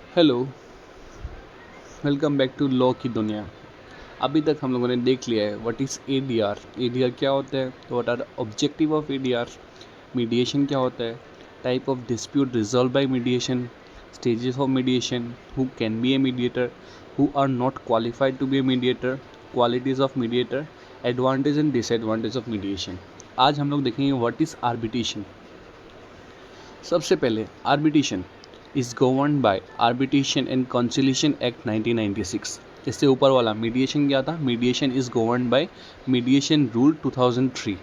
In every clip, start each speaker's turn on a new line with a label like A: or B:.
A: Hello, welcome back to law की दुनिया। अभी तक हम लोगों ने देख लिया है व्हाट इज़ एडीआर। एडीआर क्या होता है, what are objective of ADR, mediation क्या होता है, type of dispute resolve by mediation, stages of mediation, who can be a mediator, who are not qualified to be a mediator, qualities of mediator, advantage and disadvantage of mediation. आज हम लोग देखेंगे what is arbitration. सबसे पहले arbitration is govern by arbitration and conciliation act 1996। इससे ऊपर वाला mediation क्या था, mediation is govern bye mediation rule 2003।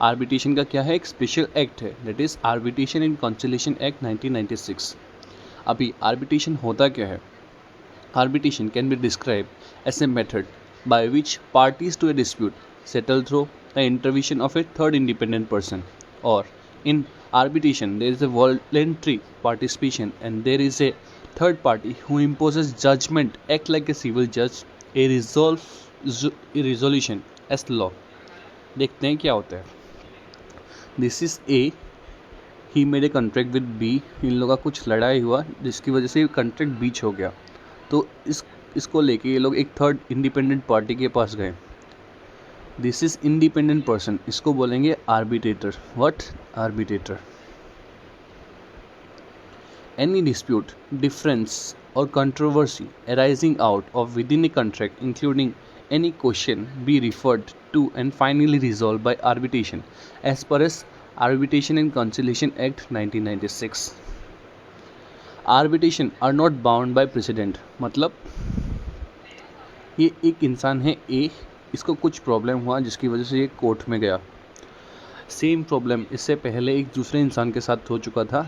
A: Arbitration का क्या है, एक स्पेशल एक्ट है, that is arbitration and conciliation act 1996। अभी आर्बिट्रेशन होता क्या है? Arbitration can be describe as a method by which parties to a dispute settle through the intervention of a third independent person, or in arbitration there is a voluntary participation and there is a third party who imposes judgment, act like a civil judge, a resolution as law। देखते हैं क्या होता है। This is A, he made a contract with B. इन लोगों का कुछ लड़ाई हुआ जिसकी वजह से कॉन्ट्रैक्ट बीच हो गया। तो इसको लेके ये लोग एक थर्ड इंडिपेंडेंट पार्टी के पास गए। दिस इज इंडिपेंडेंट पर्सन, इसको बोलेंगे arbitrator. What? Arbitrator. Any dispute, difference और controversy arising out of within a contract including any question be referred to and finally resolved by arbitration as per as Arbitration and Conciliation Act 1996। Arbitration are not bound by precedent. मतलब ये एक इंसान है ए, इसको कुछ problem हुआ जिसकी वजह से ये कोर्ट में गया। सेम प्रॉब्लम इससे पहले एक दूसरे इंसान के साथ हो चुका था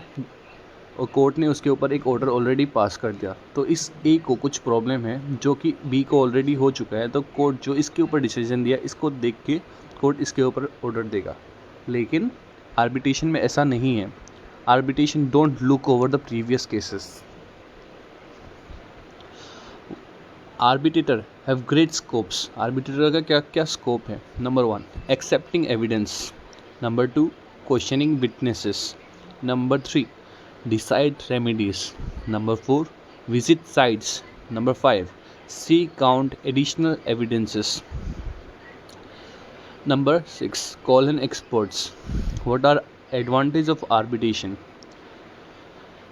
A: और कोर्ट ने उसके ऊपर एक ऑर्डर ऑलरेडी पास कर दिया। तो इस ए को कुछ प्रॉब्लम है जो कि बी को ऑलरेडी हो चुका है, तो कोर्ट जो इसके ऊपर डिसीजन दिया इसको देख के कोर्ट इसके ऊपर ऑर्डर देगा। लेकिन आर्बिट्रेशन में ऐसा नहीं है। Arbitration don't look over the previous cases. Arbitrator have great scopes. Arbitrator का क्या क्या स्कोप है? Number 1, accepting evidence. Number 2, questioning witnesses. Number 3, decide remedies. Number 4, visit sites. Number 5, see count additional evidences. Number 6, call in experts. What are advantage of arbitration?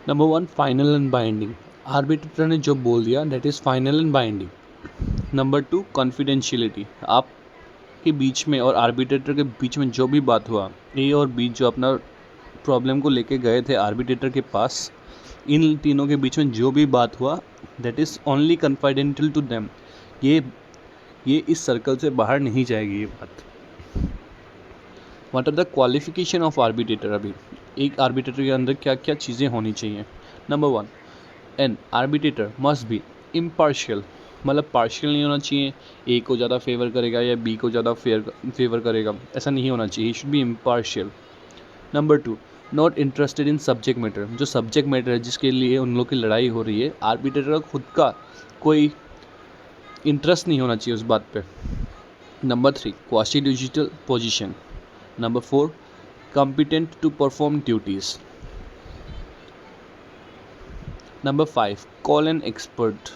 A: Number 1, final and binding. Arbitrator ने जो बोल दिया that is final and binding. Number 2, confidentiality. आपके बीच में और arbitrator के बीच में जो भी बात हुआ, ए और बी जो अपना प्रॉब्लम को लेके गए थे आर्बिट्रेटर के पास, इन तीनों के बीच में जो भी बात हुआ that is only confidential to them. ये इस सर्कल से बाहर नहीं जाएगी ये बात। What are the qualification of arbitrator? अभी एक आर्बिट्रेटर के अंदर क्या क्या चीज़ें होनी चाहिए? Number 1, N arbitrator must be impartial. मतलब पार्शियल नहीं होना चाहिए, ए को ज़्यादा फेवर करेगा या बी को ज़्यादा फेवर करेगा, ऐसा नहीं होना चाहिए। He should be impartial. Number 2, not interested in subject matter. जो सब्जेक्ट मैटर है जिसके लिए उन लोग की लड़ाई हो रही है, आर्बिट्रेटर का खुद का कोई इंटरेस्ट नहीं होना चाहिए उस बात पे। Number 3, quasi digital position. Number 4, competent to perform duties. Number 5, call an expert.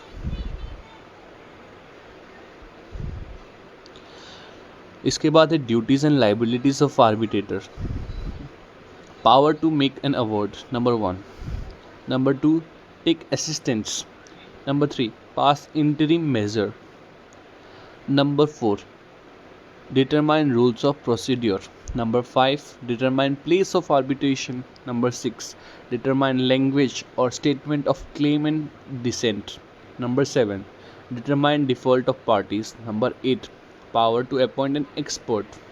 A: इसके बाद है duties and liabilities of arbitrator. Power to make an award. Number 1. Number 2, take assistance. Number 3, pass interim measure. Number 4, determine rules of procedure. Number 5, determine place of arbitration. Number 6, determine language or statement of claim and dissent. Number 7, determine default of parties. Number 8, power to appoint an expert.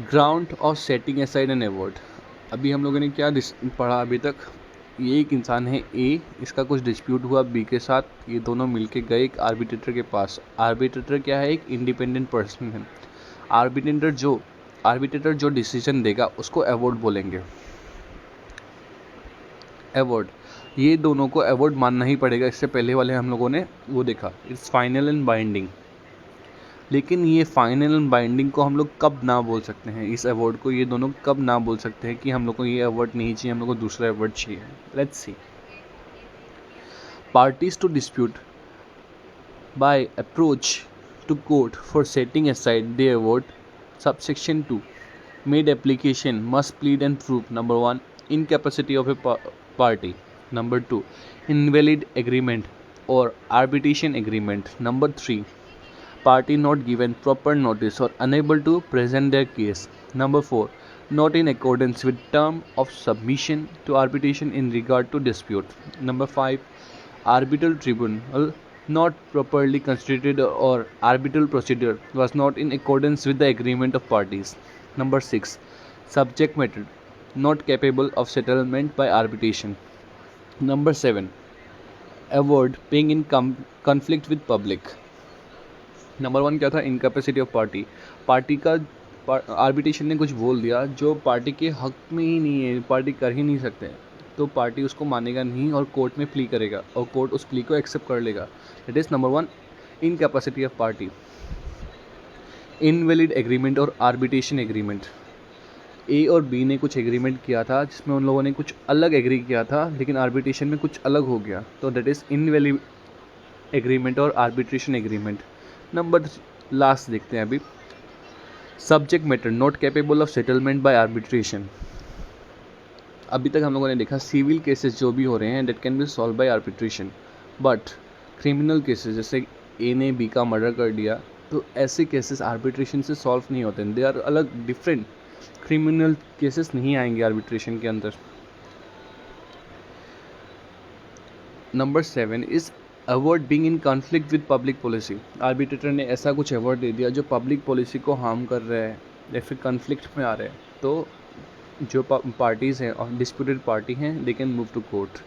A: Ground और setting aside an award. अभी हम लोगों ने क्या पढ़ा अभी तक? ये एक इंसान है ए, इसका कुछ डिस्प्यूट हुआ बी के साथ, ये दोनों मिलके गए एक आर्बिट्रेटर के पास। आर्बिट्रेटर क्या है? एक इंडिपेंडेंट पर्सन है। आर्बिट्रेटर जो डिसीजन देगा उसको अवार्ड बोलेंगे। अवार्ड, ये दोनों को अवार्ड मानना ही पड़ेगा। इससे पहले वाले हम लोगों ने वो देखा, इट्स फाइनल एंड बाइंडिंग। लेकिन ये फाइनल एंड बाइंडिंग को हम लोग कब ना बोल सकते हैं, इस अवार्ड को ये दोनों कब ना बोल सकते हैं कि हम लोग को ये अवार्ड नहीं चाहिए, हम लोग को दूसरा अवार्ड चाहिए। Let's see. Parties to dispute by approach to court for setting aside the award. Subsection 2. Made application must plead and prove number 1. Incapacity of a party. Number 2. Invalid agreement or arbitration agreement. Number 3. Party not given proper notice or unable to present their case. Number 4. Not in accordance with term of submission to arbitration in regard to dispute. Number 5. Arbitral tribunal not properly constituted or arbitral procedure was not in accordance with the agreement of parties. Number 6. Subject matter not capable of settlement by arbitration. Number 7. Award being in conflict with public. Number 1 क्या था? Incapacity of party. Party का arbitration ने कुछ बोल दिया जो party के हक में ही नहीं है, पार्टी कर ही नहीं सकते, तो पार्टी उसको मानेगा नहीं और कोर्ट में प्ली करेगा और कोर्ट उस प्ली को एक्सेप्ट कर लेगा। That is number 1, incapacity of party. Invalid agreement और आर्बिट्रेशन एग्रीमेंट। ए और बी ने कुछ एग्रीमेंट किया था जिसमें उन लोगों ने कुछ अलग एग्री किया था, लेकिन आर्बिट्रेशन में कुछ अलग हो गया, तो दैट इज़ इनवैलिड एग्रीमेंट और आर्बिट्रेशन एग्रीमेंट। नंबर लास्ट देखते हैं अभी। Subject matter not capable of settlement by arbitration. अभी तक हम लोगों ने देखा सिविल केसेस जो भी हो रहे हैं that can be solve by arbitration, but criminal cases जैसे ए ने बी का मर्डर कर दिया, तो ऐसे केसेस आर्बिट्रेशन से सॉल्व नहीं होते, दे आर अलग डिफरेंट। क्रिमिनल केसेस नहीं आएंगे आर्बिट्रेशन के अंदर। Number 7 is award being in conflict with public policy. Arbitrator ने ऐसा कुछ अवार्ड दे दिया जो पब्लिक पॉलिसी को हार्म कर रहा है या फिर कॉन्फ्लिक्ट में आ रहे हैं, तो जो पार्टीज़ हैं और डिस्प्यूटेड पार्टी हैं they can move to court.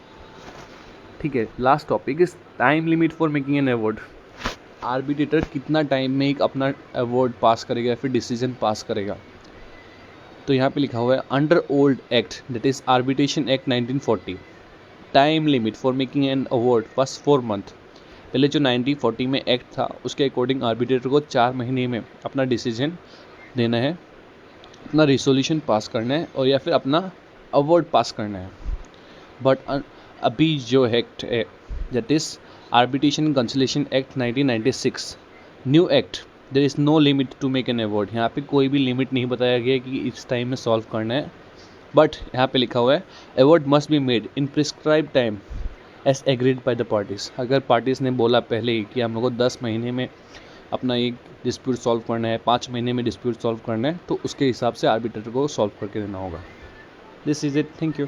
A: ठीक है, last topic is time limit for making an award. Arbitrator कितना टाइम में एक अपना अवार्ड पास करेगा या फिर डिसीजन पास करेगा, तो यहाँ पे लिखा हुआ है under old act that is arbitration act 1940 time limit for making an award was 4 month. पहले जो 1940 में एक्ट था उसके अकॉर्डिंग आर्बिट्रेटर को 4 महीने में अपना डिसीजन देना है, अपना रिसोल्यूशन पास करना है और या फिर अपना अवार्ड पास करना है। बट अभी जो एक्ट है that is arbitration and conciliation act 1996 new act, there is no limit to make an award. यहाँ पे कोई भी लिमिट नहीं बताया गया कि इस टाइम में सॉल्व करना है, बट यहाँ पे लिखा हुआ है award must be made in prescribe time as agreed by the parties. अगर पार्टीज़ ने बोला पहले ही कि हम लोग को 10 महीने में अपना एक डिस्प्यूट सॉल्व करना है, 5 महीने में डिस्प्यूट सॉल्व करना है, तो उसके हिसाब से आर्बिट्रेटर को सॉल्व करके देना होगा। This is it, thank you.